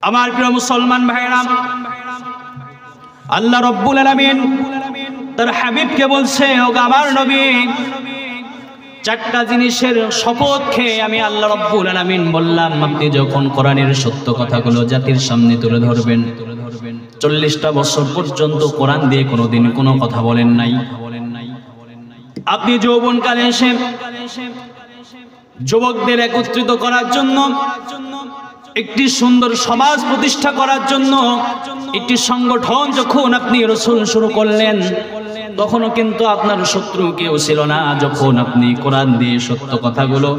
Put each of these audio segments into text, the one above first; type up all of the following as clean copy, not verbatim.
আমার প্রিয় মুসলমান ভাইরা, আল্লাহ রাব্বুল আলামিন তার হাবিবকে বলছে, ও আমার নবী, চারটা জিনিসের শপথ খেয়ে আমি আল্লাহ রাব্বুল আলামিন বললাম, আপনি যখন কোরআনের সত্য কথাগুলো জাতির সামনে তুলে ধরবেন, 40টা বছর পর্যন্ত কোরআন দিয়ে কোনোদিন কোনো কথা বলেন নাই। আপনি যৌবনকালে এসে যুবকদের একত্রিত করার জন্য, একটি সুন্দর সমাজ প্রতিষ্ঠা করার জন্য একটি সংগঠন যখন আপনি রসুল শুরু করলেন, তখনও কিন্তু আপনার শত্রু কেউ ছিল না। যখন আপনি কোরআন দিয়ে সত্য কথাগুলো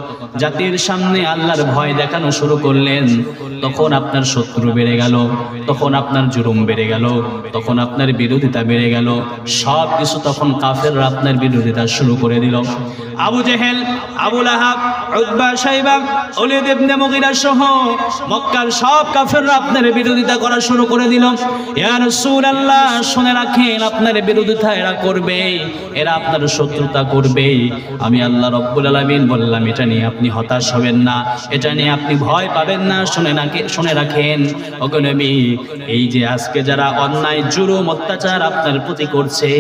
জাতির সামনে আল্লাহর ভয় দেখানো শুরু করলেন, তখন আপনার শত্রু বেড়ে গেল, তখন আপনার জুলুম বেড়ে গেল, তখন আপনার বিরোধিতা বেড়ে গেল। সব কিছু তখন কাফেররা আপনার বিরোধিতা শুরু করে দিল। আবু জেহেল, আবু লাহাব, উতবা, শাইবা, ওলীদ ইবনে মুগীরা সহ মক্কার সব কাফেররা আপনার বিরোধিতা করা শুরু করে দিল। ইয়া রাসূলুল্লাহ, শুনে রাখেন, আপনার বিরোধিতা এরা করবে, এরা আপনার শত্রুতা করবে। আমি আল্লাহ রাব্বুল আলামিন বললাম, এটা নিয়ে আপনি হতাশ হবেন না, এটা নিয়ে আপনি ভয় পাবেন না। শুনে রাখেন ওগো নবী, এই যে আজকে যারা অন্যায় জুলুম অত্যাচার আপনার প্রতি করছে,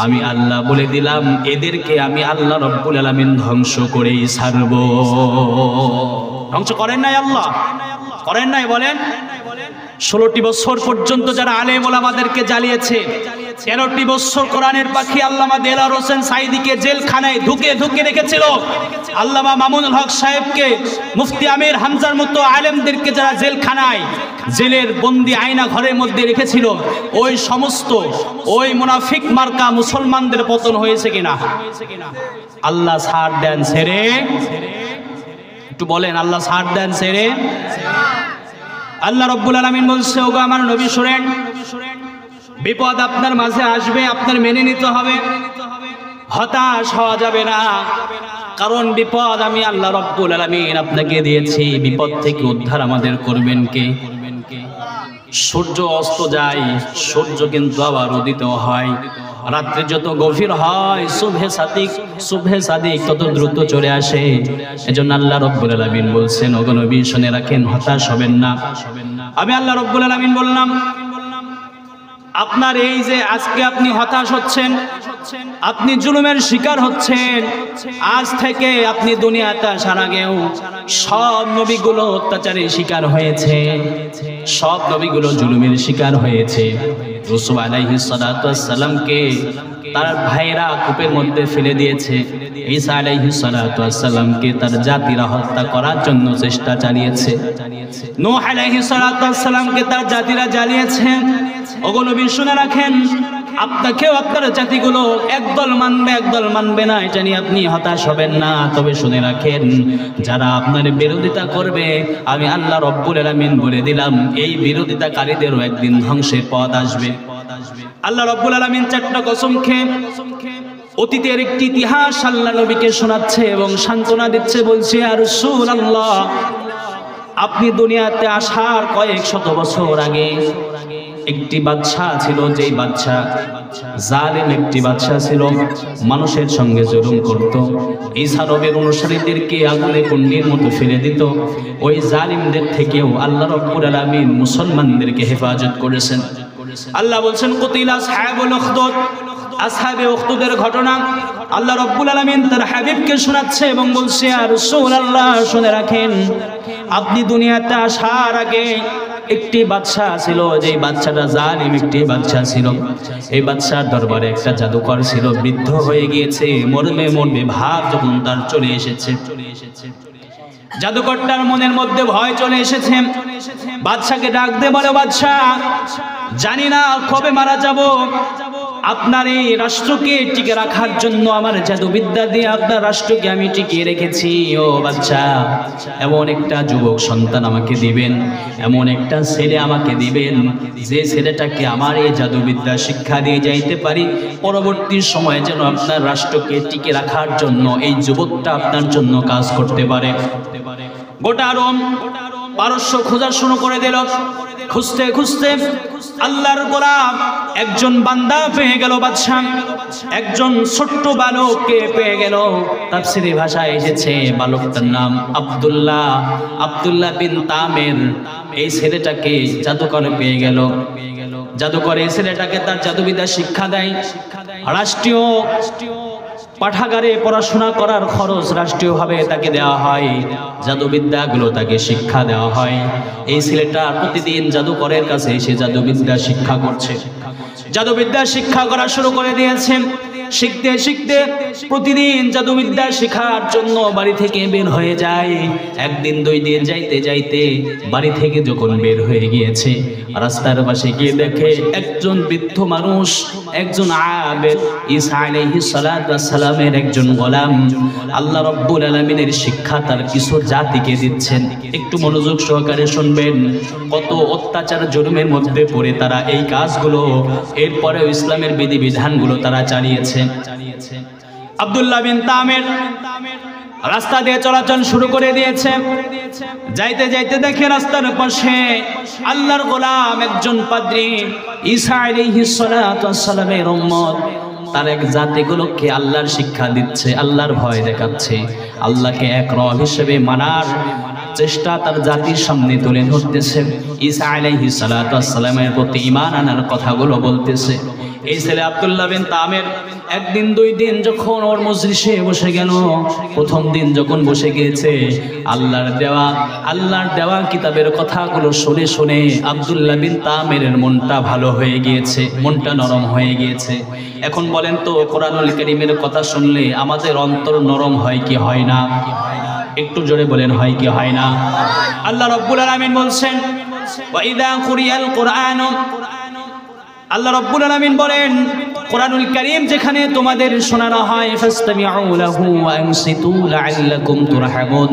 আমি আল্লাহ বলে দিলাম, এদেরকে আমি আল্লাহ রাব্বুল আলামিন ধ্বংস করেই ছাড়ব। ধ্বংস করেন নাই আল্লাহ? করেন নাই? বলেন। 16টি বছর পর্যন্ত যারা আলেম ওলামাদেরকে জ্বালিয়েছে, 13টি বছর কোরআনের পাখি আল্লামা দেলাওয়ার হোসেন সাঈদীকে জেলখানায় ঢুকে রেখেছিল। আল্লামা মামুনুল হক সাহেবকে, মুফতি আমির হামজার মতো আলেমদেরকে যারা জেলখানায়, জেলের বন্দি আয়না ঘরের মধ্যে রেখেছিল, ওই সমস্ত ওই মুনাফিক মার্কা মুসলমানদের পতন হয়েছে কিনা? আল্লাহ ছাড় দেন ছেড়ে? একটু বলেন, আল্লাহ ছাড় দেন ছেড়ে? আল্লাহ রাব্বুল আলামিন বলছে, ওগো আমার নবী শুনেন, বিপদ আপনার মাঝে আসবে, আপনার মেনে নিতে হবে, হতাশ হওয়া যাবে না। কারণ বিপদ আমি আল্লাহ রাব্বুল আলামিন আপনাকে দিয়েছি। বিপদ থেকে উদ্ধার আমাদের করবেন কে? সূর্য অস্ত যায়, সূর্য কিন্তু আবার উদিত হয়। রাত্রি যত গভীর হয়, শুভে সাদিক তত দ্রুত চলে আসে। এজন্য আল্লাহ রাব্বুল আলামিন বলছেন, ওগো নবী শুনে রাখেন, হতাশ হবেন না। আমি আল্লাহ রাব্বুল আলামিন বললাম, আপনার এই যে আজকে আপনি হতাশ হচ্ছেন, আপনি জুলুমের শিকার হচ্ছেন, আজ থেকে আপনি দুনিয়াতে আসার আগেও সব নবীগুলো অত্যাচারের শিকার হয়েছে, সব নবীগুলো জুলুমের শিকার হয়েছে। রাসূল আলাইহিস সালাতু ওয়াস সালামকে তার ভাইরা কূপের মধ্যে ফেলে দিয়েছে। ঈসা আলাইহিস সালাতু ওয়াস সালামকে তার জাতিরা হত্যা করার জন্য চেষ্টা চালিয়েছে। নূহ আলাইহিস সালাতু ওয়াস সালামকে তার জাতিরা জ্বালিয়েছে। ওগো নবী শুনে রাখেন, আপনাকেও আপনার জাতিগুলো একদল মানবে, একদল মানবে না, এটা নিয়ে আপনি হতাশ হবেন না। তবে শুনে রাখেন, যারা আপনার বিরোধিতা করবে, আমি আল্লাহ রাব্বুল আলামিন বলে দিলাম, এই বিরোধিতাকারীদেরও একদিন ধ্বংসের পথ আসবে। আল্লাহ রাব্বুল আলামিন 4টা কসম খেয়ে অতীতের একটি ইতিহাস আল্লাহ নবীকে শোনাচ্ছে এবং সান্ত্বনা দিচ্ছে। বলছে, ইয়া রাসূলুল্লাহ, আপনি দুনিয়াতে আসার কয়েক শত বছর আগে একটি বাদশা ছিল, যেই বাদশা জালিম একটি বাদশা ছিল, মানুষের সঙ্গে জুলুম করত, ঈসা নবীর অনুসারীদেরকে আগুনে কুণ্ডির মতো ফেলে দিত। ওই জালিমদের থেকেও আল্লাহ রাব্বুল আলামিন মুসলমানদেরকে হেফাজত করেছেন। আল্লাহ বলছেন, কুতিলা আসহাবুল উখদুদ, আসহাবে উখদুদের ঘটনা আল্লাহ রাব্বুল আলামিন তার হাবিবকে শোনাচ্ছে এবং বলছে, ইয়া রাসূলুল্লাহ শুনে রাখেন, আপনি দুনিয়াতে আসার আগে একটি বাদশা ছিল, যেই বাদশাটা জালিম একটি বাদশা ছিল। এই বাদশার দরবারে একটা জাদুকর ছিল, বৃদ্ধ হয়ে গিয়েছে, মরবে ভাব যখন তার চলে এসেছে। জাদুকরটার মনের মধ্যে ভয় চলে এসেছে। বাদশাকে ডাক দিয়ে বলে, বাদশা, জানি না কবে মারা যাব, আপনার এই রাষ্ট্রকে টিকে রাখার জন্য আমার জাদুবিদ্যা দিয়ে আপনার রাষ্ট্রকে আমি টিকিয়ে রেখেছি। ও বাদশা, এমন একটা যুবক সন্তান আমাকে দিবেন, এমন একটা ছেলে আমাকে দিবেন, যে ছেলেটাকে আমার এই জাদুবিদ্যা শিক্ষা দিয়ে যাইতে পারি, পরবর্তী সময়ে যেন আপনার রাষ্ট্রকে টিকে রাখার জন্য এই যুবকটা আপনার জন্য কাজ করতে পারে। গোটা রোম পারস্য খোঁজা শুরু করে দিল, খুঁজতে খুঁজতে আল্লাহর গোলাম একজন বান্দা পেয়ে গেল, বাদশাহ একজন ছোট্ট বালককে পেয়ে গেল। তাফসীরি ভাষায় এসেছে বালকটার নাম আব্দুল্লাহ বিন তামির। এই ছেলেটাকে জাদুকর পেয়ে গেল। জাদুকর এই ছেলেটাকে তার জাদুবিদ্যা শিক্ষা দেয়। রাষ্ট্রীয় পাঠাগারে পড়াশোনা করার খরচ রাষ্ট্রীয়ভাবে তাকে দেওয়া হয়, জাদুবিদ্যাগুলো তাকে শিক্ষা দেওয়া হয়। এই ছেলেটা প্রতিদিন জাদুকরের কাছে এসে জাদুবিদ্যা শিক্ষা করছে, জাদুবিদ্যা শিক্ষা করা শুরু করে দিয়েছে। শিখতে শিখতে প্রতিদিন জাদুবিদ্যা শেখার জন্য বাড়ি থেকে বের হয়ে যায়। একদিন দুই দিন যাইতে যাইতে বাড়ি থেকে যখন বের হয়ে গিয়েছে, রাস্তার পাশে গিয়ে দেখে একজন বৃদ্ধ মানুষ, একজন আবেদ, ঈসা আলাইহিস সালাতু ওয়াস সালামের একজন গোলাম, আল্লাহ রাব্বুল আলামিনের শিক্ষা তার কিছু জাতিকে দিচ্ছেন। একটু মনোযোগ সহকারে শুনবেন। কত অত্যাচার জুলুমের মধ্যে পড়ে তারা এই কাজগুলো, এরপরেও ইসলামের বিধিবিধানগুলো তারা চালিয়েছে। আব্দুল্লাহ বিন তামির রাস্তা দিয়ে চলাচল শুরু করে দিয়েছে। যাইতে যাইতে দেখে রাস্তার পাশে আল্লাহর গোলাম একজন পাদ্রী, ঈসা আলাইহিস সালাতু ওয়াস সালামের উম্মত, তার এক জাতিগুলোকে আল্লাহর শিক্ষা দিচ্ছে, আল্লাহর ভয় দেখাচ্ছে, আল্লাহকে এক রব হিসেবে মানার চেষ্টা তার জাতির সামনে তুলে ধরতেছে। ঈসা আলাইহিস সালাতু ওয়াস সালামের প্রতি ঈমান আনার কথাগুলো বলতেছে। এই ছেলে আব্দুল্লাহ বিন তামির একদিন দুই দিন যখন ওর মজলিসে বসে গেল, প্রথম দিন যখন বসে গিয়েছে, আল্লাহর দেওয়া কিতাবের কথাগুলো শুনে শুনে আব্দুল্লাহ বিন তামিরের মনটা ভালো হয়ে গিয়েছে, মনটা নরম হয়ে গিয়েছে। এখন বলেন তো, কোরআনুল কারীমের কথা শুনলে আমাদের অন্তর নরম হয় কি হয় না? একটু জোরে বলেন, হয় কি হয় না? আল্লাহ রাব্বুল আলামিন বলছেন, ওয়া ইযা কুরিয়াল কুরআনু, আল্লাহ রাব্বুল আলামিন বলেন, কোরআনুল কারীম যেখানে তোমাদের শোনানো হয়, ফাসতামিউ লাহু ওয়া আনসিতু লাআল্লাকুম তুরহামুন।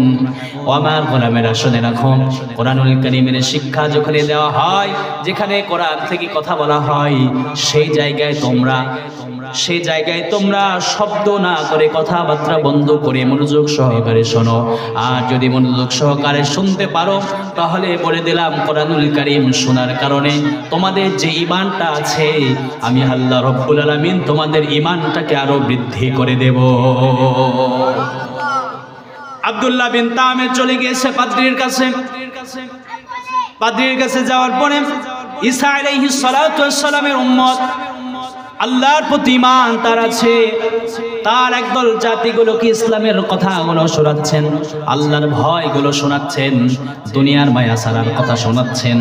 ওয়া মা গোলামেরা শুনে রাখো, কোরআনুল কারীমের শিক্ষা যেখানে দেওয়া হয়, যেখানে কোরআন থেকে কথা বলা হয়, সেই জায়গায় তোমরা শব্দ না করে, কথাবার্তা বন্ধ করে মনোযোগ সহকারে শোনো। আর যদি মনোযোগ সহকারে শুনতে পারো, তাহলে বলে দিলাম কোরআনুল কারীম শোনার কারণে তোমাদের যে ঈমানটা আছে, আমি আল্লাহ রাব্বুল আলামিন তোমাদের ঈমানটাকে আরো বৃদ্ধি করে দেব। আব্দুল্লাহ বিন তামির চলে গিয়েছে পাদ্রীর কাছে। পাদ্রীর কাছে যাওয়ার পরে ঈসা আলাইহিস সালাতু ওয়াস সালামের উম্মত, আল্লাহর প্রতি ঈমান তার আছে, তার একদল জাতিগুলোকে ইসলামের কথাগুলো শোনাচ্ছেন, আল্লাহর ভয়গুলো শোনাচ্ছেন, দুনিয়ার মায়া ছাড়ার কথা শোনাচ্ছেন,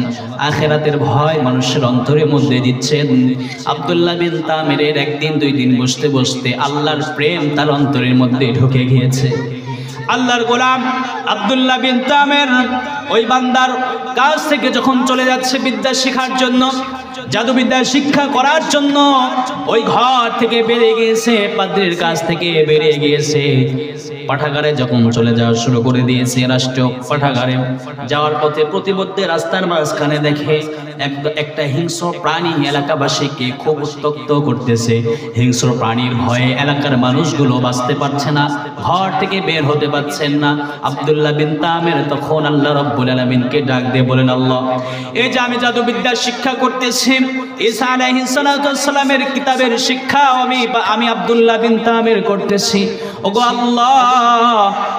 আখিরাতের ভয় মানুষের অন্তরের মধ্যে দিচ্ছেন। আব্দুল্লাহ বিন তামিরের একদিন দুই দিন বসতে বসতে আল্লাহর প্রেম তার অন্তরের মধ্যে ঢুকে গিয়েছে। আল্লাহর গোলাম আব্দুল্লাহ বিন তামির ওই বান্দার কাছ থেকে যখন চলে যাচ্ছে বিদ্যা শেখার জন্য, জাদুবিদ্যা শিক্ষা করার জন্য, ওই ঘর থেকে বেরিয়ে গিয়েছে, পাদ্রীর কাছ থেকে বেরিয়ে গিয়েছে, পাঠাগারে যখন চলে যাওয়া শুরু করে দিয়েছে, রাষ্ট্রীয় পাঠাগারে যাওয়ার পথে প্রতিমধ্যে রাস্তার মাঝখানে দেখে একটা হিংস্র প্রাণী এলাকাবাসীকে খুব উত্ত্যক্ত করতেছে। হিংস্র প্রাণীর ভয়ে এলাকার মানুষগুলো বাঁচতে পারছে না, ঘর থেকে বের হতে পারছেন না। আব্দুল্লাহ বিন তামির তখন আল্লাহ রাব্বুল আলামিনকে ডাক দিয়ে বলেন, আল্লাহ, এই যে আমি জাদুবিদ্যা শিক্ষা করতেছি, ঈসা আলাইহিস সালাতু ওয়াস সালামের কিতাবের শিক্ষা আমি আব্দুল্লাহ বিন তামির করতেছি। ওগো আল্লাহ,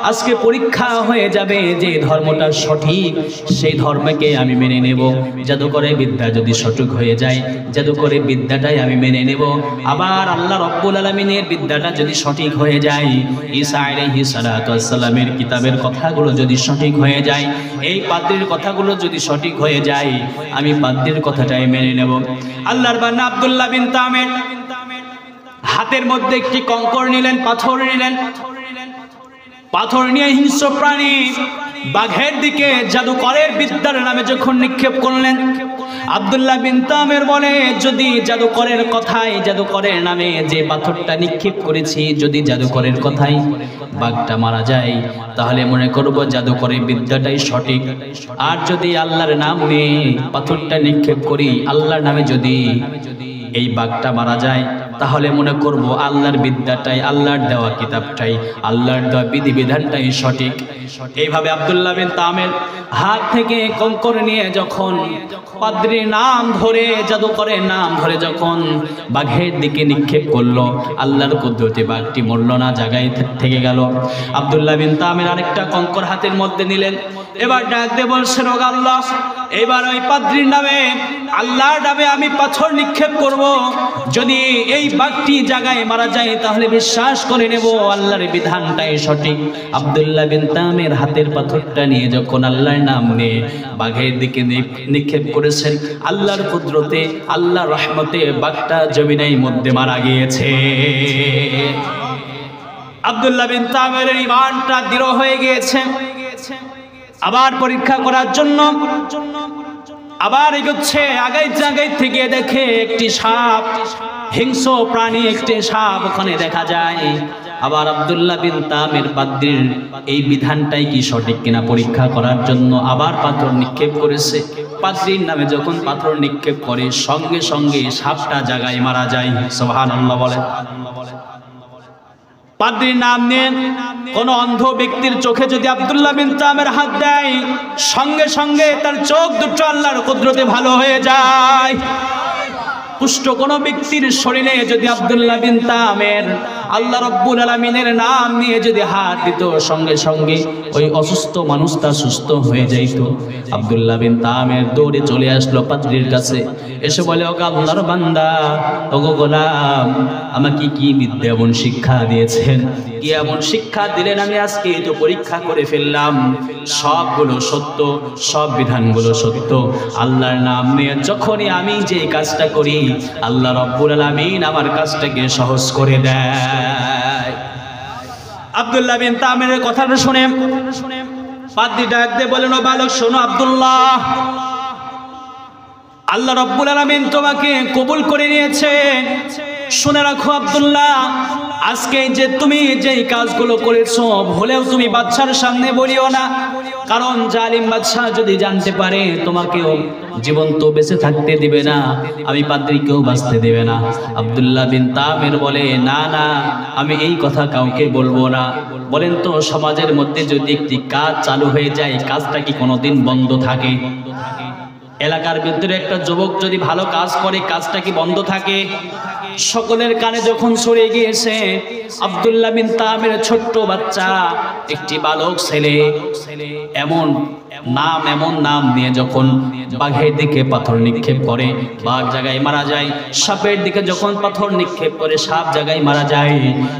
আজকে পরীক্ষা হয়ে যাবে যে ধর্মটা সঠিক, সেই ধর্মকে আমি মেনে নেব। জাদুকরের বিদ্যা যদি সঠিক হয়ে যায়, জাদুকরের বিদ্যাটাই আমি মেনে নেব। আবার আল্লাহ রাব্বুল আলামিনের বিদ্যাটা যদি সঠিক হয়ে যায়, ঈসা আলাইহিস সালাতু ওয়াস সালামের কিতাবের কথাগুলো যদি সঠিক হয়ে যায়, এই পাদ্রীর কথাগুলো যদি সঠিক হয়ে যায়, আমি পাদ্রীর কথাটাই মেনে নেব। আল্লাহর বান্দা আব্দুল্লাহ বিন তামির হাতের মধ্যে একটি কঙ্কর নিলেন, পাথর নিয়ে হিংস্র প্রাণী বাঘের দিকে জাদুকরের বিদ্যার নামে যখন নিক্ষেপ করলেন, আব্দুল্লাহ বিন তামির বলে, যদি জাদুকরের নামে যে পাথরটা নিক্ষেপ করেছি, যদি জাদুকরের কথাই বাঘটা মারা যায়, তাহলে মনে করব জাদুকরের বিদ্যাটাই সঠিক। আর যদি আল্লাহর নামে পাথরটা নিক্ষেপ করি, আল্লাহর নামে যদি এই বাঘটা মারা যায়, তাহলে মনে করব আল্লাহর বিদ্যাটাই, আল্লাহর দেওয়া কিতাবটাই, আল্লাহর দেওয়া বিধিবিধানটাই সঠিক। এইভাবে আব্দুল্লাহ বিন তামির হাত থেকে কঙ্কর নিয়ে যখন পাদ্রীর নাম ধরে, জাদুকরের নাম ধরে যখন বাঘের দিকে নিক্ষেপ করলো, আল্লাহর কুদরতে বাঘটি মরল না, জায়গায় থেকে গেল। আব্দুল্লাহ বিন তামির আরেকটা কঙ্কর হাতের মধ্যে নিলেন, এবার ডাক দিয়ে বলছেন, ও আল্লাহ, এবার ওই পাদ্রীর নামে, আল্লাহর নামে আমি পাথর নিক্ষেপ করব। যদি এই বাঘটি জায়গায় মারা যায় তাহলে বিশ্বাস করে নেব আল্লাহর বিধানটাই সঠিক। আব্দুল্লাহ বিন তামির হাতের পাথরটা নিয়ে যখন আল্লাহর নাম নিয়ে বাঘের দিকে নিক্ষেপ করেছেন, আল্লাহর কুদরতে, আল্লাহর রহমতে বাঘটা জমিনের মধ্যে মারা গিয়েছে। আব্দুল্লাহ বিন তামিরের ঈমানটা দৃঢ় হয়ে গিয়েছে। আবার পরীক্ষা করার জন্য আবার এগোচ্ছে, আগাই থেকে দেখে একটি সাপ, হিংস্র প্রাণী একটি সাপ ওখানে দেখা যায়। আবার আব্দুল্লাহ বিন তামির পাদ্রীর এই বিধানটাই কি সঠিক কিনা পরীক্ষা করার জন্য আবার পাথর নিক্ষেপ করেছে। পাদ্রীর নামে যখন পাথর নিক্ষেপ করে সঙ্গে সঙ্গে সাপটা জায়গায় মারা যায়। সুবহানাল্লাহ বলেন। পাদ্রীর নাম নিয়ে কোন অন্ধ ব্যক্তির চোখে যদি আব্দুল্লাহ বিন তামির হাত দেয়, সঙ্গে সঙ্গে তার চোখ দুটো আল্লাহর কুদরতে ভালো হয়ে যায়। কুষ্ঠ কোন ব্যক্তির শরীরে যদি আব্দুল্লাহ বিন তামির আল্লাহ রাব্বুল আলামিনের নাম নিয়ে যদি হাত দিত, সঙ্গে সঙ্গে ওই অসুস্থ মানুষটা সুস্থ হয়ে যাইত। আব্দুল্লাহ বিন তামির দৌড়ে চলে আসলো পাদ্রীর কাছে, এসে বলে, ওগো আল্লাহর বান্দা, ওগো গোলাম, আমাকে কি বিদ্যা এমন শিক্ষা দিয়েছেন, কি এমন শিক্ষা দিলেন, আমি আজকে তো পরীক্ষা করে ফেললাম, সবগুলো সত্য, সব বিধানগুলো সত্য। আল্লাহর নাম নিয়ে যখনই আমি যে কাজটা করি, আল্লাহ রাব্বুল আলামিন আমার কাজটাকে সহজ করে দেয়। আব্দুল্লাহ বিন তামিরের কথাটা শুনে পাদ্রী ডাক দিয়ে বলেন, ও বালক শোনো আব্দুল্লাহ, আল্লাহ রাব্বুল আলামিন তোমাকে কবুল করে নিয়েছেন। শুনে রাখো আব্দুল্লাহ, আজকে যে তুমি যেই কাজগুলো করেছো, ভুলেও তুমি বাদশার সামনে বলিও না, কারণ জালিম বাদশা যদি জানতে পারে তোমাকেও জীবন্ত বেঁচে থাকতে দিবে না, আমি পাদ্রীকেও বাঁচতে দেবে না। আব্দুল্লাহ বিন তামির বলে, না না, আমি এই কথা কাউকে বলবো না। বলেন তো, সমাজের মধ্যে যদি একটি কাজ চালু হয়ে যায়, কাজটা কি কোনোদিন বন্ধ থাকে? এলাকার ভিতরে একটা যুবক যদি ভালো কাজ করে, কাজটা কি বন্ধ থাকে? সকলের কানে যখন ছড়িয়ে গিয়েছে, আব্দুল্লাহ বিন তামির ছোট্ট বাচ্চা, একটি বালক ছেলে, এমন নাম নিয়ে যখন বাঘের দিকে পাথর নিক্ষেপ করে, বাঘ জায়গায় মারা যায়। সাপের দিকে যখন পাথর নিক্ষেপ করে, সাপ জায়গায় মারা যায়।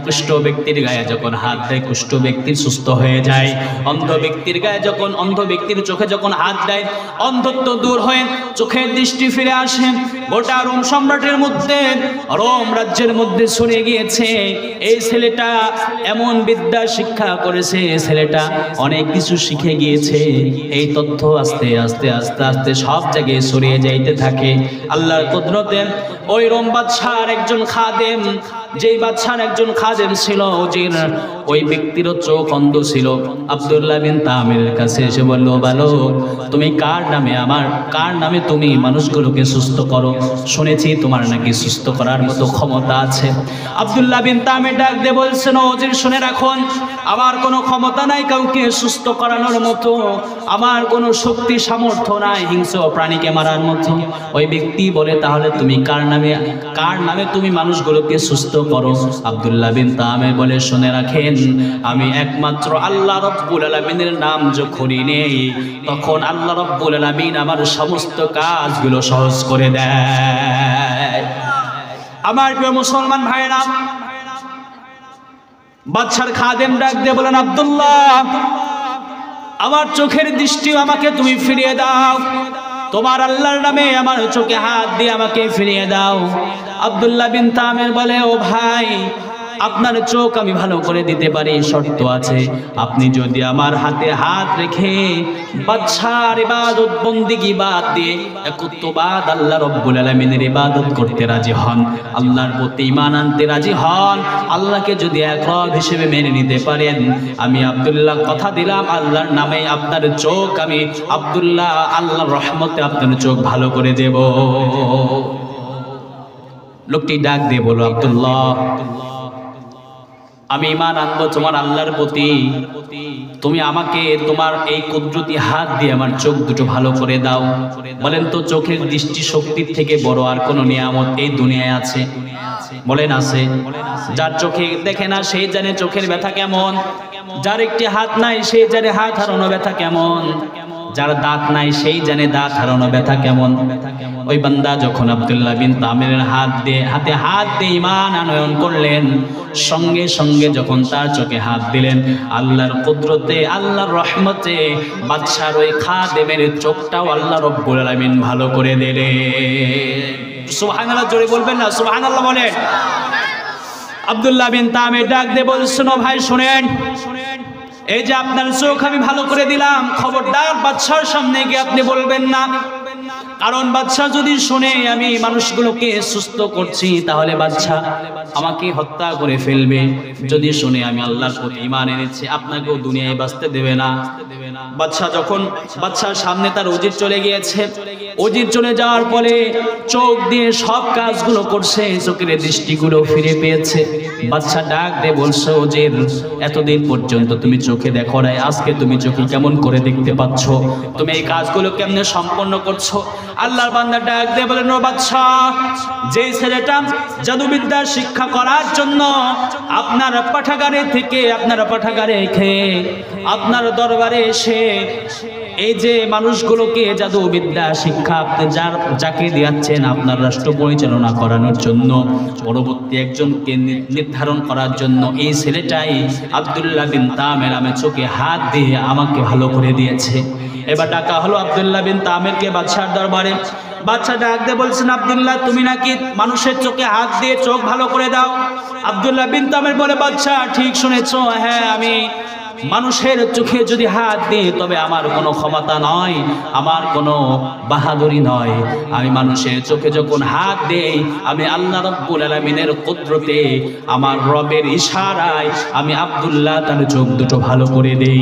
কুষ্ঠ ব্যক্তির গায়ে যখন হাত দেয়, কুষ্ঠ ব্যক্তির সুস্থ হয়ে যায়। অন্ধ ব্যক্তির গায়ে যখন, অন্ধ ব্যক্তির চোখে যখন হাত দেয়, অন্ধত্ব দূর হয়ে চোখের দৃষ্টি ফিরে আসে। গোটা রোম সম্রাটের মধ্যে, রোম রাজ্যের মধ্যে ছড়িয়ে গিয়েছে, এই ছেলেটা এমন বিদ্যা শিক্ষা করেছে, ছেলেটা অনেক কিছু শিখে গিয়েছে। এই তথ্য আস্তে আস্তে আস্তে আস্তে সব জায়গায় ছড়িয়ে যাইতে থাকে। আল্লাহর কুদরতে ওই রোম বাদশার একজন খাদেম, যেই বাদশার একজন খাদেম ছিল, ওই ব্যক্তিরও চোখ অন্ধ ছিল। আব্দুল্লাহ বিন তামিরের কাছে এসে বলল, বালক, তুমি কার নামে তুমি মানুষগুলোকে সুস্থ করো? শুনেছি তোমার নাকি সুস্থ করার মতো ক্ষমতা আছে। আব্দুল্লাহ বিন তামির ডাক দিয়ে বলছেন, ওজির শুনে রাখুন, আমার কোনো ক্ষমতা নাই কাউকে সুস্থ করানোর মতো, আমার কোনো শক্তি সামর্থ্য নাই হিংস্র প্রাণীকে মারার মতো। ওই ব্যক্তি বলে, তাহলে তুমি কার নামে তুমি মানুষগুলোকে সুস্থ করো? আব্দুল্লাহ বিন তামির বলে, শুনে রাখেন, আমি একমাত্র আল্লাহ রাব্বুল আলামিনের নাম যখনই নেই, তখন আল্লাহ রাব্বুল আলামিন আমার সমস্ত কাজগুলো সহজ করে দেয়। আমার প্রিয় মুসলমান ভাইরা, বাদশার খাদেম ডাক দিয়ে বলেন, আব্দুল্লাহ, আমার চোখের দৃষ্টি আমাকে তুমি ফিরিয়ে দাও, তোমার আল্লাহর নামে আমার চোখে হাত দিয়ে আমাকে ফিরিয়ে দাও। আব্দুল্লাহ বিন তামির বলে, ও ভাই, আপনার চোখ আমি ভালো করে দিতে পারি, শর্ত আছে, আপনি যদি আমার হাতে হাত রেখে বাদশার ইবাদত বন্দেগী বাদ দিয়ে একত্ববাদ আল্লাহ রাব্বুল আলামিনের ইবাদত করতে রাজি হন, আল্লাহর প্রতি ঈমান আনতে রাজি হন, আল্লাহকে যদি এক রব হিসেবে মেনে নিতে পারেন, আমি আব্দুল্লাহ কথা দিলাম, আল্লাহর নামে আপনার চোখ, আমি আব্দুল্লাহ আল্লাহর রহমতে আপনার চোখ ভালো করে দেব। লোকটি ডাক দিয়ে বলল, আব্দুল্লাহ, আমি ঈমান আনবো তোমার আল্লাহর প্রতি, তুমি আমাকে তোমার এই কুদরতি হাত দিয়ে আমার চোখ দুটো ভালো করে দাও। বলেন তো চোখের দৃষ্টি শক্তির থেকে বড় আর কোন নিয়ামত এই দুনিয়ায় আছে? বলেন আছে? যার চোখে দেখে না সেই জানে চোখের ব্যথা কেমন, যার একটি হাত নাই সেই জানে হাত হারানো ব্যথা কেমন, যার দাঁত নাই সেই জানে দাঁত হারানো ব্যথা কেমন। ওই বান্দা যখন আব্দুল্লাহ বিন তামিরের হাতে হাত দিয়ে ঈমান আনয়ন করলেন, সঙ্গে সঙ্গে যখন তার চোখে হাত দিলেন, আল্লাহর কুদরতে আল্লাহর রহমতে বাদশার ওই খাদেমের চোখটাও আল্লাহ রব্বুল আলামিন ভালো করে দিলেন। সুবহানাল্লাহ জোরে বলবেন না? সুবহানাল্লাহ বলেন। আব্দুল্লাহ বিন তামির ডাক দিয়ে বলছেন, ও ভাই শুনেন, এই যে আপনার চোখ আমি ভালো করে দিলাম, খবরদার বাদশার সামনে গিয়ে আপনি বলবেন না, কারণ বাদশা যদি শুনে আমি মানুষগুলোকে সুস্থ করছি তাহলে বাদশা আমাকে হত্যা করে ফেলবে। যদি শুনে আমি আল্লাহর প্রতি ঈমান এনেছি, আপনাকেও দুনিয়ায় বাঁচতে দেবে না। বাদশার সামনে তার উজির চলে গিয়েছে। উজির চলে যাওয়ার পরে চোখ দিয়ে সব কাজগুলো করছে, চোখের দৃষ্টিগুলো ফিরে পেয়েছে। বাদশা ডাক দিয়ে বলছে, উজির, এতদিন পর্যন্ত তুমি চোখে দেখো নাই, আজকে তুমি চোখে কেমন করে দেখতে পাচ্ছ? তুমি এই কাজগুলো কেমনে সম্পন্ন করছো? আল্লাহর বান্দা ডাক দিয়ে বলেন, ও বাদশা, যে ছেলেটা জাদুবিদ্যা শিক্ষা করার জন্য আপনার পাঠাগারে রেখে আপনার দরবারে এসে এই যে মানুষগুলোকে জাদুবিদ্যা শিক্ষা আপনি যাকে দিচ্ছেন আপনার রাষ্ট্র পরিচালনা করানোর জন্য, পরবর্তী একজনকে নির্ধারণ করার জন্য, এই ছেলেটাই আব্দুল্লাহ বিন তামির আমার চোখে হাত দিয়ে আমাকে ভালো করে দিয়েছে। এবার ডাকা হলো আব্দুল্লাহ বিন তামিরকে বাদশার দরবারে। বাদশা ডাক দিয়ে বলছেন, আব্দুল্লাহ, তুমি নাকি মানুষের চোখে হাত দিয়ে চোখ ভালো করে দাও? আব্দুল্লাহ বিন তামির বলে, বাদশা ঠিক শুনেছো, হ্যাঁ, আমি মানুষের চোখে যদি হাত দিই তবে আমার কোনো ক্ষমতা নয়, আমার কোনো বাহাদুরি নয়। আমি মানুষের চোখে যখন হাত দেই, আমি আল্লাহ রাব্বুল আলামিনের কুদরতে, আমার রবের ইশারায় আমি আব্দুল্লাহ তার চোখ দুটো ভালো করে দেই।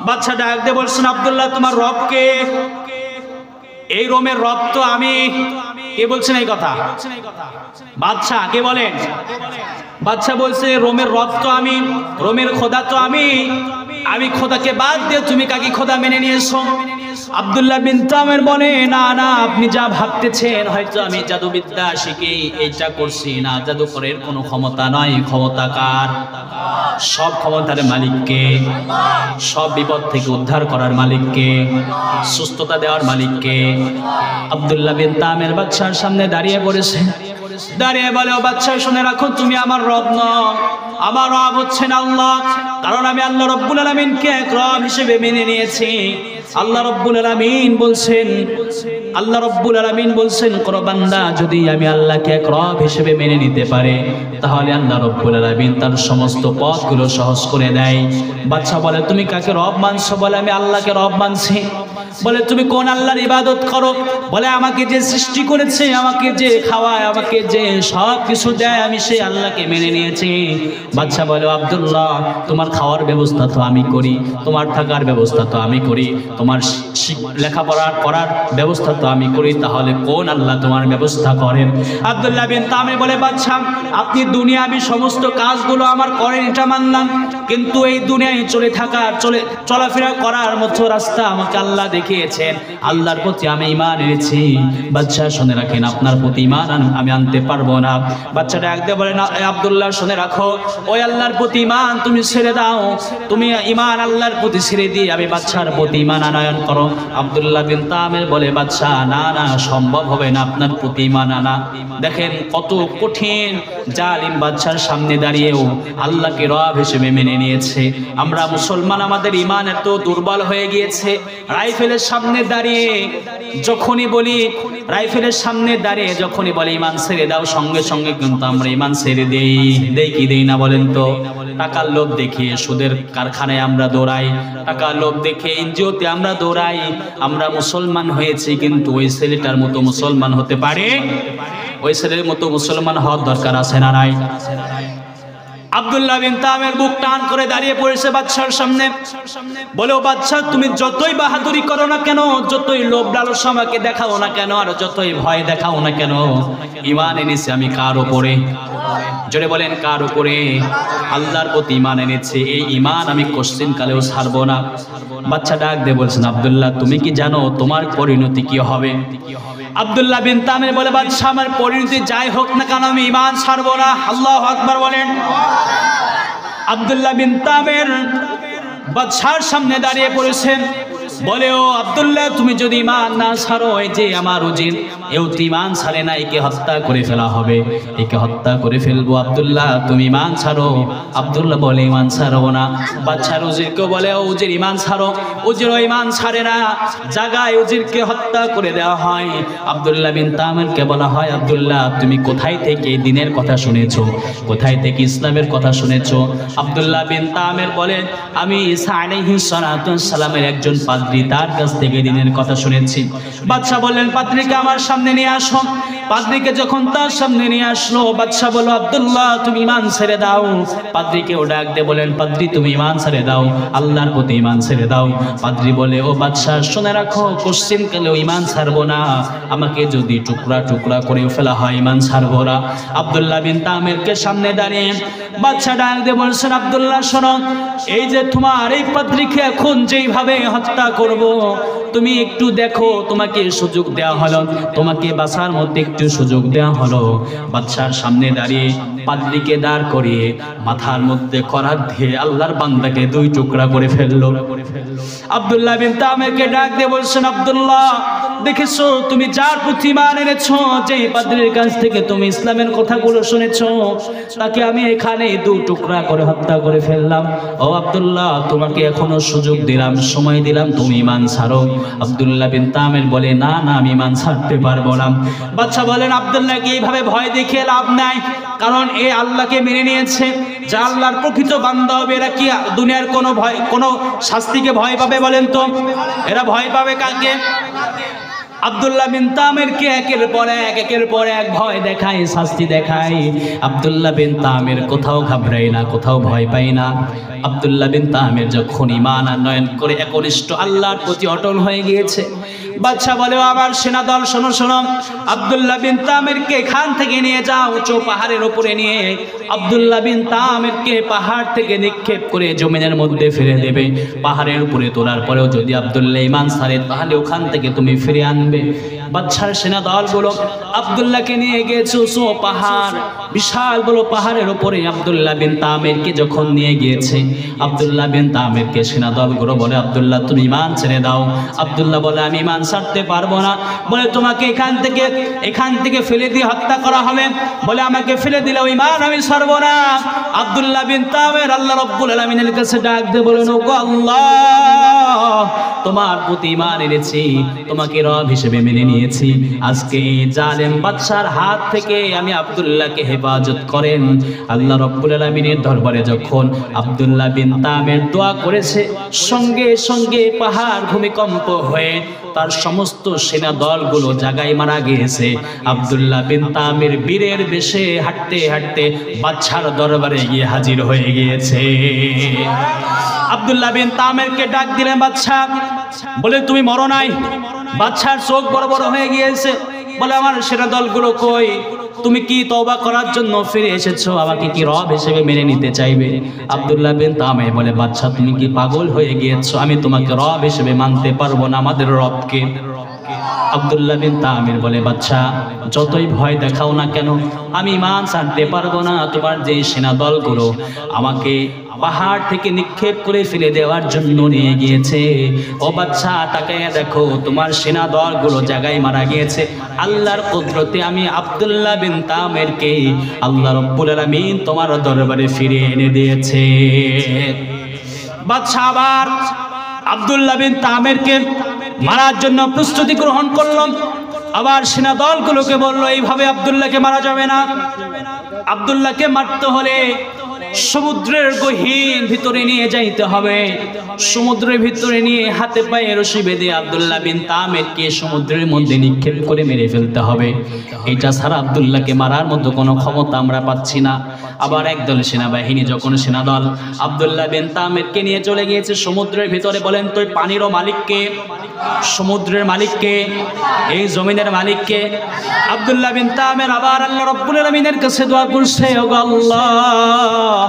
বাদশা ডাক দিয়ে বলছেন, আব্দুল্লাহ, তোমার রবকে? এই রোমের রব তো আমি। কে বলছেন এই কথা? বাদশা। কে বলেন? বাদশা বলছে, রোমের রব তো আমি, রোমের খোদা তো আমি খোদাকে বাদ দিয়ে তুমি কাকে খোদা মেনে নিয়েছো? আব্দুল্লাহ বিন তামির বলে, না না, আপনি যা ভাবতেছেন, হয়তো আমি জাদুবিদ্যা শিখে এইটা করছি না, জাদুকরের কোনো ক্ষমতা নয়। ক্ষমতা কার? সব ক্ষমতার মালিককে, সব বিপদ থেকে উদ্ধার করার মালিককে, সুস্থতা দেওয়ার মালিককে। আব্দুল্লাহ বিন তামির বাদশার সামনে দাঁড়িয়ে পড়েছে, দাঁড়িয়ে বলে, ও বাদশা, শুনে রাখো, তুমি আমার রব নও, আমার রব হচ্ছেন আল্লাহ। কারণ আমি আল্লাহ রব্বুল আলামিনকে এক রব হিসেবে মেনে নিয়েছি। আল্লাহ রব্বুল আলামিন বলছেন, কোন বান্দা যদি আমি আল্লাহকে এক রব হিসেবে মেনে নিতে পারে, তাহলে আল্লাহ রব্বুল আলামিন তার সমস্ত পথগুলো সহজ করে দেয়। বাদশা বলে, তুমি কাকে রব মানছো? বলে, আমি আল্লাহকে রব মানছি। বলে, তুমি কোন আল্লাহর ইবাদত করো? বলে, আমাকে যে সৃষ্টি করেছে, আমাকে যে খাওয়ায়, আমাকে যে সব কিছু দেয়, আমি সেই আল্লাহকে মেনে নিয়েছি। বাদশা বলে, আব্দুল্লাহ, তোমার খাওয়ার ব্যবস্থা তো আমি করি, তোমার থাকার ব্যবস্থা তো আমি করি, তোমার লেখাপড়া করার ব্যবস্থা তো আমি করি, তাহলে কোন আল্লাহ তোমার ব্যবস্থা করেন? আব্দুল্লাহ বিন তামির বলে, বাদশা, আপনি দুনিয়াবি সমস্ত কাজগুলো আমার করেন, এটা মানলাম, কিন্তু এই দুনিয়ায় চলাফেরা করার মতো রাস্তা আমাকে আল্লাহ দেখিয়েছেন। আল্লাহর প্রতি আমি ঈমান এনেছি। বাদশা, শুনে রাখেন, আপনার প্রতি ঈমান আমি আনতে পারবো না। বাচ্চাটা একদম বলে, না আব্দুল্লাহ, শুনে রাখো, ওই আল্লাহর প্রতি ঈমান তুমি ছেড়ে দাও, তুমি ঈমান আল্লাহর প্রতি ছেড়ে দিয়ে আমি বাদশার প্রতি ঈমান আনয়ন করো। আব্দুল্লাহ বিন তামির বলে, বাদশা, না না, সম্ভব হবে না আপনার প্রতি ঈমান আনা। দেখেন কত কঠিন, জালিম বাদশার সামনে দাঁড়িয়েও আল্লাহকে রব হিসেবে মেনে নিয়েছে। আমরা মুসলমান, আমাদের ঈমান এত দুর্বল হয়ে গিয়েছে, রাইফেলের সামনে দাঁড়িয়ে যখনই বলি ঈমান ছেড়ে দাও, সঙ্গে সঙ্গে কিন্তু আমরা ঈমান ছেড়ে দেই কি দেই না বলেন তো? টাকার লোভ দেখিয়ে সুদের কারখানায় আমরা দৌড়াই, টাকার লোভ দেখে এনজিওতে আমরা দৌড়াই। আমরা মুসলমান হয়েছি, কিন্তু ওই ছেলেটার মতো মুসলমান হতে পারে? ওই ছেলের মতো মুসলমান হওয়ার দরকার আছে না নাই? আব্দুল্লাহ বিন তামের বুক টান করে দাঁড়িয়ে পড়েছে বাদশার সামনে। বলে, ও বাদশা, তুমি যতই বাহাদুরি করো না কেন, যতই লোভ লালসা আমাকে দেখাও না কেন, আর যতই ভয় দেখাও না কেন, ঈমান এনেছি আমি কার উপরে? জোরে বলেন, কার উপরে? আল্লাহর প্রতি ঈমান এনেছে। এই ঈমান আমি কোশ্চিন কালেও ছাড়বো না। বাদশা ডাক দিয়ে বলছেন, আব্দুল্লাহ, তুমি কি জানো তোমার পরিণতি কি হবে? আব্দুল্লাহ বিন তামির বলে, বাদশা, আমার পরিণতি যাই হোক না কেন আমি ঈমান ছাড়বো না। আল্লাহু আকবার বলেন। আব্দুল্লাহ বিন তামির বাদশার সামনে দাঁড়িয়ে পড়েছেন। বলে, ও আব্দুল্লাহ, তুমি যদি ঈমান না ছাড়ো, এই যে আমার উজির, এও ঈমান ছাড়ে না, একে হত্যা করে ফেলা হবে, একে হত্যা করে ফেলবো। আব্দুল্লাহ, তুমি ঈমান ছাড়ো। আব্দুল্লাহ বলে, ঈমান ছাড়বো না। বাদশার উজিরকে বলে, ও উজির, ঈমান ছাড়ো। উজিরও ঈমান ছাড়ে না, জায়গায় উজিরকে হত্যা করে দেওয়া হয়। আব্দুল্লাহ বিন তামিরকে বলা হয়, আব্দুল্লাহ, তুমি কোথায় থেকে দ্বীনের কথা শুনেছো? কোথায় থেকে ইসলামের কথা শুনেছো? আব্দুল্লাহ বিন তামির বলে, আমি ঈসা আলাইহিস সালাতু ওয়াস সালামের একজন পাদ্রী, তার কাছ থেকে দ্বীনের কথা শুনেছি। বাদশা বললেন, পাদ্রীকে আমার সামনে নিয়ে আসো। পাদ্রীকে যখন তার সামনে নিয়ে আসলো, বাদশা বলল, আব্দুল্লাহ, তুমি ঈমান ছেড়ে দাও। পাদ্রীকেও ডাক দিয়ে বলেন, পাদ্রী, তুমি ঈমান ছেড়ে দাও, আল্লাহর প্রতি ঈমান ছেড়ে দাও। পাদ্রী বলে, ও বাদশা, শুনে রাখো, কোশ্চিন কালেও ঈমান ছাড়বো না। আমাকে যদি টুকরা টুকরা করে ফেলা হয়, ঈমান ছাড়বো না। আব্দুল্লাহ বিন তামিরকে সামনে দাঁড়িয়ে বাদশা ডাক দিয়ে বলছেন, আব্দুল্লাহ, শোনো, এই যে তোমার এই পাদ্রীকে এখন যেইভাবে হত্যা করব, তুমি একটু দেখো, তোমাকে সুযোগ দেওয়া হলো, তোমাকে বাঁচার মধ্যে একটু সুযোগ দেওয়া হলো। বাদশার সামনে দাঁড়িয়ে পাদ্রীকে দাঁড় করিয়ে মাথার মধ্যে করাত দিয়ে আল্লাহর বান্দাকে দুই টুকরা করে ফেললো। আব্দুল্লাহ বিন তামিরকে ডাক দিয়ে বলছেন, আব্দুল্লাহ, দেখেছো, তুমি যার প্রতি ঈমান এনেছো, যে পাদ্রীর কাছ থেকে তুমি ইসলামের কথাগুলো শুনেছো, তাকে আমি এখানে দু টুকরা করে হত্যা করে ফেললাম। ও আব্দুল্লাহ, তোমাকে এখনো সুযোগ দিলাম, সময় দিলাম, তুমি ঈমান ছাড়ো। আব্দুল্লাহ বিন তামির বলে, না না, আমি ঈমান ছাড়তে পারবো না। বাদশা বলেন, আব্দুল্লাহকে এইভাবে ভয় দেখিয়ে লাভ নাই, কারণ এ আল্লাহকে মেনে নিয়েছে, যা আল্লাহর প্রকৃত বান্দা হবে। এরা কি দুনিয়ার কোনো ভয়, কোনো শাস্তিকে ভয় পাবে বলেন তো? এরা ভয় পাবে কাকে? আব্দুল্লাহ বিন তামিরকে একের পর এক ভয় দেখায়, শাস্তি দেখায়। আব্দুল্লাহ বিন তামির কোথাও ঘাবড়ায় না, কোথাও ভয় পায় না। আব্দুল্লাহ বিন তামির যখন ঈমান আনয়ন করে একনিষ্ঠ আল্লাহর প্রতি অটল হয়ে গিয়েছে, বাদশা বলে, আমার সেনা দল, শোনো শোনো, আব্দুল্লাহ বিন তামিরকে এখান থেকে নিয়ে যাও, উঁচু পাহাড়ের উপরে নিয়ে আব্দুল্লাহ বিন তামিরকে পাহাড় থেকে নিক্ষেপ করে জমিনের মধ্যে ফিরে দেবে। পাহাড়ের উপরে তোলার পরেও যদি আব্দুল্লাহ ঈমান ছাড়ে, তাহলে ওখান থেকে তুমি ফিরে আনবে। বাদশার সেনা দলগুলো আব্দুল্লাহকে নিয়ে গিয়েছে উঁচু পাহাড়, বিশাল বড় পাহাড়ের উপরে আব্দুল্লাহ বিন তামিরকে যখন নিয়ে গিয়েছে, আব্দুল্লাহ বিন তামিরকে সেনা দলগুলো বলে, আব্দুল্লাহ, তুমি ঈমান ছেড়ে দাও। আব্দুল্লাহ বলে, আমি ঈমান ছাড়তে পারবো না। বলে, তোমাকে এখান থেকে ফেলে দিয়ে হত্যা করা হবে। বলে, আমাকে ফেলে দিলেও ঈমান আমি ছাড়বো না। আব্দুল্লাহ বিন তামির আল্লাহ রাব্বুল আলামিনের কাছে ডাক দিয়ে বলেন, ওগো আল্লাহ, তোমার প্রতি ঈমান এনেছি, তোমাকে রব হিসেবে মেনে নিয়েছি। আজকে এই জালেম বাদশার হাত থেকে আমি আব্দুল্লাহকে হেফাজত করেন। আল্লাহ রাব্বুল আলামিনের দরবারে যখন আব্দুল্লাহ বিন তামির দোয়া করেছে, সঙ্গে সঙ্গে পাহাড় ভূমিকম্প হয়ে তার সমস্ত সেনা দলগুলো জায়গায় মারা গিয়েছে। আব্দুল্লাহ বিন তামির বীরের বেশে হাঁটতে হাঁটতে বাদশার দরবারে গিয়ে হাজির হয়ে গিয়েছে। আব্দুল্লাহ বিন তামিরকে ডাক দিলেন বাদশা, বলে, তুমি মরো নাই। বাদশার চোখ বড় বড় হয়ে গিয়েছে। বলে, আমার সেনা দলগুলো কই? তুমি কি তওবা করার জন্য ফিরে এসেছো? আমাকে কি রব হিসেবে মেনে নিতে চাইবে? আব্দুল্লাহ বিন তামির বলে, বাদশা, তুমি কি পাগল হয়ে গিয়েছো? আমি তোমাকে রব হিসেবে মানতে পারবো না, আমাদের রবকে। আব্দুল্লাহ বিন তামির বলে, বাদশা, যতই ভয় দেখাও না কেন, আমি ঈমান ছাড়তে পারবো না। তোমার যে সেনা দলগুলো আমাকে পাহাড় থেকে নিক্ষেপ করে ফেলে দেওয়ার জন্য নিয়ে গিয়েছে, ও বাদশা, তাকায়া দেখো, তোমার সেনা দলগুলো জায়গায় মারা গিয়েছে। আল্লাহর কুদরতে আমি আব্দুল্লাহ বিন তামিরকে আল্লাহ রাব্বুল আলামিন তোমার দরবারে ফিরিয়ে এনে দিয়েছে। বাদশা আবার আব্দুল্লাহ বিন তামিরকে মারার জন্য প্রস্তুতি গ্রহণ করলাম। আবার সেনা দলগুলোকে বললো, এইভাবে আব্দুল্লাহকে মারা যাবে না। আব্দুল্লাহকে মারতে হলে সমুদ্রের গহীন ভিতরে নিয়ে যাইতে হবে। সমুদ্রের ভিতরে নিয়ে হাতে পায়ে রশি বেঁধে আব্দুল্লাহ বিন তামেরকে সমুদ্রের মধ্যে নিক্ষেপ করে মেরে ফেলতে হবে। এটা ছাড়া আব্দুল্লাহকে মারার মতো কোনো ক্ষমতা আমরা পাচ্ছি না। আবার একদল সেনাবাহিনী যখন সেনাদল আব্দুল্লাহ বিন তামেরকে নিয়ে চলে গিয়েছে সমুদ্রের ভিতরে, বলেন তো পানিরও মালিককে? সমুদ্রের মালিককে? এই জমিনের মালিককে? আব্দুল্লাহ বিন তামের আবার আল্লাহ রাব্বুল আলামিনের কাছে দোয়া করছে, ওগো আল্লাহ,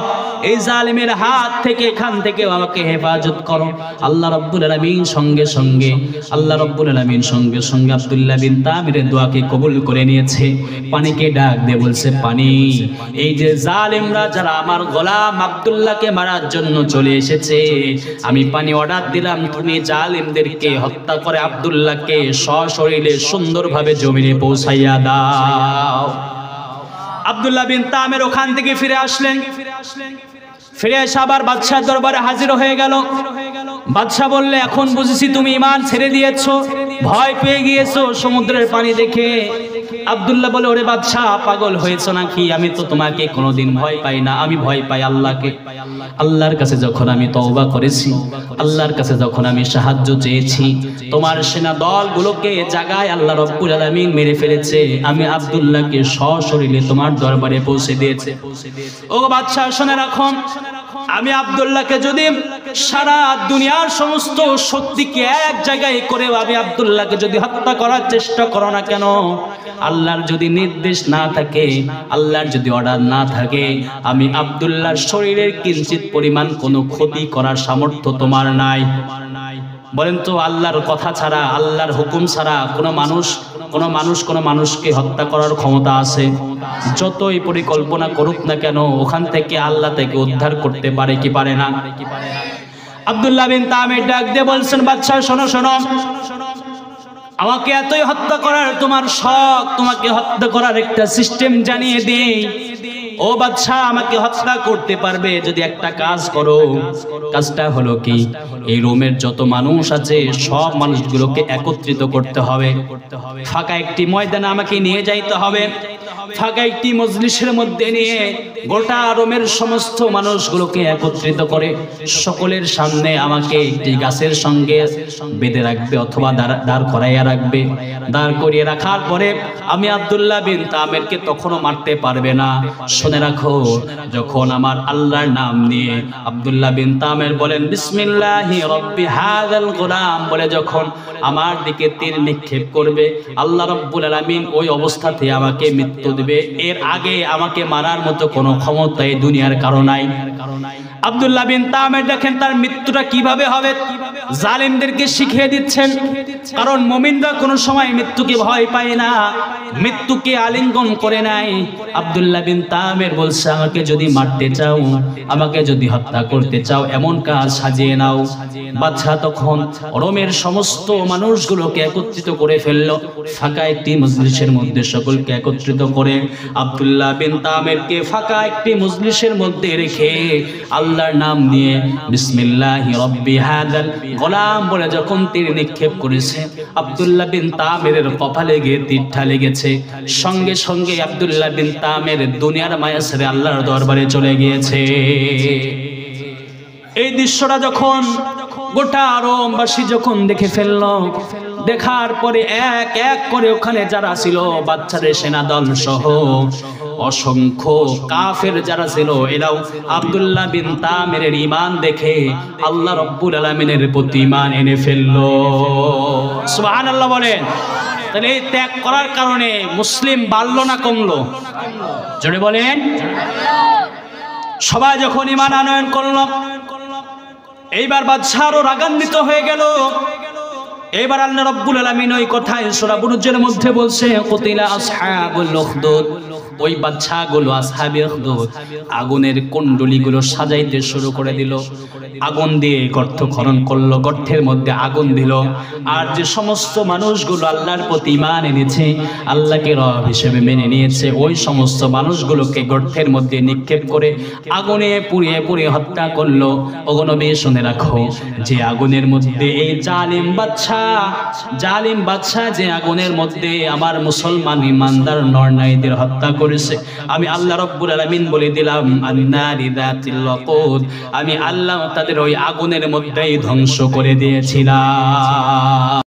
এই জালিমের হাত থেকে, এখান থেকে আমাকে হেফাজত করো। আল্লাহ রাব্বুল আলামিন সঙ্গে সঙ্গে আব্দুল্লাহ বিন তামিরের দোয়াকে কবুল করে নিয়েছে। পানিকে ডাক দিয়ে বলছে, পানি, এই যে জালিমরা যারা আমার গোলাম আব্দুল্লাহকে মারার জন্য চলে এসেছে, আমি পানি অর্ডার দিলাম, তুমি জালিমদেরকে হত্যা করে আব্দুল্লাহকে সশরীরে সুন্দরভাবে জমিনে পৌঁছাইয়া দাও। আব্দুল্লাহ বিন তামির ওখান থেকে ফিরে আসলেন। ফিরে এসে আবার বাদশার দরবারে হাজির হয়ে গেল। বাদশা বললে, এখন বুঝেছি তুমি ঈমান ছেড়ে দিয়েছো, ভয় পেয়ে গিয়েছো সমুদ্রের পানি দেখে। আব্দুল্লাহ বলে, ওরে বাদশা, পাগল হয়েছো নাকি? আমি তো তোমাকে কোনোদিন ভয় পাই না, আমি ভয় পাই আল্লাহকে। আল্লাহর কাছে যখন আমি তওবা করেছি, আল্লাহর কাছে যখন আমি সাহায্য চেয়েছি, তোমার সেনা দলগুলোকে জায়গায় আল্লাহ রাব্বুল আলামিন মেরে ফেলেছে, আমি আব্দুল্লাহকে সশরীরে তোমার দরবারে পৌঁছে দিয়েছে। ও বাদশা, শুনে রাখো, আমি আব্দুল্লাহকে যদি সারা দুনিয়ার সমস্ত শক্তিকে এক জায়গায় করে আমি আব্দুল্লাহকে যদি হত্যা করার চেষ্টা করো না কেন, আল্লাহর যদি নির্দেশ না থাকে, আল্লাহর যদি অর্ডার না থাকে, আমি আব্দুল্লাহর শরীরের কিঞ্চিত পরিমাণ কোনো ক্ষতি করার সামর্থ্য তোমার নাই। বলেন তো, আল্লাহর কথা ছাড়া, আল্লাহর হুকুম ছাড়া কোনো মানুষকে হত্যা করার ক্ষমতা আছে? যতই পরিকল্পনা করুক না কেন, ওখান থেকে আল্লাহ থেকে উদ্ধার করতে পারে কি পারে না? আব্দুল্লাহ বিন তামির ডাক দিয়ে বলছেন, বাদশা শোনো, আমাকে এতই হত্যা করার তোমার শখ, তোমাকে হত্যা করার একটা সিস্টেম জানিয়ে দেই। ও বাদশা, আমাকে হত্যা করতে পারবে যদি একটা কাজ করো। কাজটা হলো কি, এই রোমের যত মানুষ আছে সব মানুষগুলোকে একত্রিত করতে হবে। ফাঁকা একটি ময়দানে আমাকে নিয়ে যাইতে হবে। ফাঁকা একটি মজলিসের মধ্যে নিয়ে গোটা রোমের সমস্ত মানুষগুলোকে একত্রিত করে সকলের সামনে আমাকে একটি গাছের সঙ্গে বেঁধে রাখবে অথবা দাঁড় করাইয়া রাখবে। দাঁড় করিয়ে রাখার পরে আমি আব্দুল্লাহ বিন তামিরকে তখনও মারতে পারবে না। শুনে রাখো, যখন আমার আল্লাহর নাম নিয়ে আব্দুল্লাহ বিন তামির বলেন বিসমিল্লাহি রাব্বি হাযাল গোলাম বলে যখন আমার দিকে তীর নিক্ষেপ করবে, আল্লাহ রাব্বুল আলামিন ওই অবস্থাতে আমাকে মৃত্যু দিবে। এর আগে আমাকে মারার মতো কোনো ক্ষমতা এই দুনিয়ার কারো নাই। আব্দুল্লাহ বিন তামির দেখেন তার মৃত্যুটা কিভাবে হবে, জালিমদেরকে শিখিয়ে দিচ্ছেন। কারণ মুমিনরা কোনো সময় মৃত্যুকে ভয় পায় না, মৃত্যুকে আলিঙ্গন করে নাই। আব্দুল্লাহ বিন তামির বলছে, আমাকে যদি মারতে চাও, আমাকে যদি হত্যা করতে চাও, এমন কাজ সাজিয়ে নাও। বাদশা তখন রোমের সমস্ত মানুষগুলোকে একত্রিত করে ফেললো। ফাঁকা একটি মজলিসের মধ্যে সকলকে একত্রিত করে আব্দুল্লাহ বিন তামিরকে ফাঁকা একটি মজলিসের মধ্যে রেখে আল্লাহর নাম নিয়ে বিসমিল্লাহি রাব্বি হাযাল গোলাম বলে যখন তীর নিক্ষেপ করেছে, আব্দুল্লাহ বিন তামিরের কপালে গিয়ে তীরটা লেগেছে। সঙ্গে সঙ্গে আব্দুল্লাহ বিন তামির দুনিয়ার মায়া ছেড়ে আল্লাহর দরবারে চলে গিয়েছে। এই দৃশ্যটা যখন গোটা রোমবাসী যখন দেখে ফেলল, দেখার পরে এক এক করে ওখানে যারা ছিল বাচ্চাদের সেনাদল সহ অসংখ্য কাফের যারা ছিল, এরাও আব্দুল্লাহ বিন তামিরের ঈমান দেখে আল্লাহ রাব্বুল আলামিনের প্রতি ঈমান এনে ফেললো। সুবহানাল্লাহ বলেন। তাহলে এই ত্যাগ করার কারণে মুসলিম বাড়লো না কমলো? জোরে বলেন। সবাই যখন ঈমান আনয়ন করলো, এইবার বাদশা আরো রাগান্বিত হয়ে গেল। এবার আল্লাহ রাব্বুল আলামিন ওই কথায় সূরা বুরুজের মধ্যে বলছে, কুতিলা আসহাবুল উখদুদ, ওই বাদশাগুলো আসহাবে উখদুদ আগুনের কুণ্ডলীগুলো সাজাইতে শুরু করে দিল। আগুন দিয়ে গর্ত খনন করলো, গর্তের মধ্যে আগুন দিল। আর যে সমস্ত মানুষগুলো আল্লাহর প্রতি ঈমান এনেছে, আল্লাহকে রব হিসেবে মেনে নিয়েছে, ওই সমস্ত মানুষগুলোকে গর্তের মধ্যে নিক্ষেপ করে আগুনে পুড়িয়ে পুড়িয়ে হত্যা করলো। ওগো নবী শুনে রাখো, যে আগুনের মধ্যে এই জালিম বাদশা যে আগুনের মধ্যে আমার মুসলমান ইমানদার নরনারীদের হত্যা করে করেছে। আমি আল্লাহ রব্বুল আলামিন বলে দিলাম আন্নারি যাতিল ওয়াকুদ, আমি আল্লাহ তাদের ওই আগুনের মধ্যেই ধ্বংস করে দিয়েছিলাম।